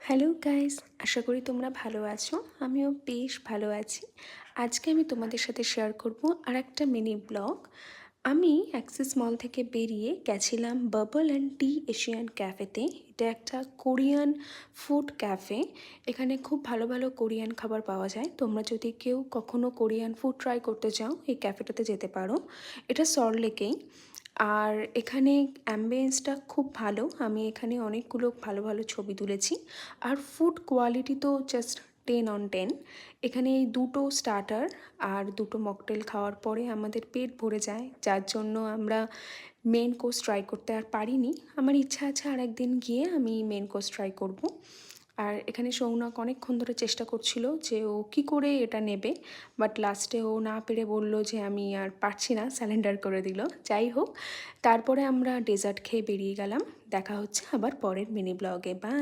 Hello guys, আশা করি তোমরা ভালো আছো। আমিও বেশ ভালো আছি। আজকে আমি তোমাদের সাথে শেয়ার করব আর একটা মিনি ব্লগ। আমি অ্যাক্সিস মল থেকে বেরিয়ে গেছিলাম বাবল অ্যান্ড টি এশিয়ান ক্যাফেতে। এটা একটা কোরিয়ান ফুড ক্যাফে। এখানে খুব ভালো ভালো কোরিয়ান খাবার পাওয়া যায়। তোমরা যদি কেউ কখনো কোরিয়ান ফুড ট্রাই করতে চাও এই ক্যাফেটাতে যেতে পারো। এটা সল্টলেকেই। আর এখানে অ্যাম্বিয়েন্সটা খুব ভালো। আমি এখানে অনেকগুলো ভালো ভালো ছবি তুলেছি। আর ফুড কোয়ালিটি তো জাস্ট 10/10। এখানে এই দুটো স্টার্টার আর দুটো মকটেল খাওয়ার পরে আমাদের পেট ভরে যায়, যার জন্য আমরা মেন কোর্স ট্রাই করতে আর পারিনি। আমার ইচ্ছা আছে আর একদিন গিয়ে আমি মেন কোর্স ট্রাই করব। আর এখানে সৌনক অনেকক্ষণ ধরে চেষ্টা করছিল যে ও কী করে এটা নেবে, বাট লাস্টে ও না পেরে বলল যে আমি আর পারছি না, স্যালেন্ডার করে দিল। যাই হোক, তারপরে আমরা ডেজার্ট খেয়ে বেরিয়ে গেলাম। দেখা হচ্ছে আবার পরের মিনি ব্লগে। বাই।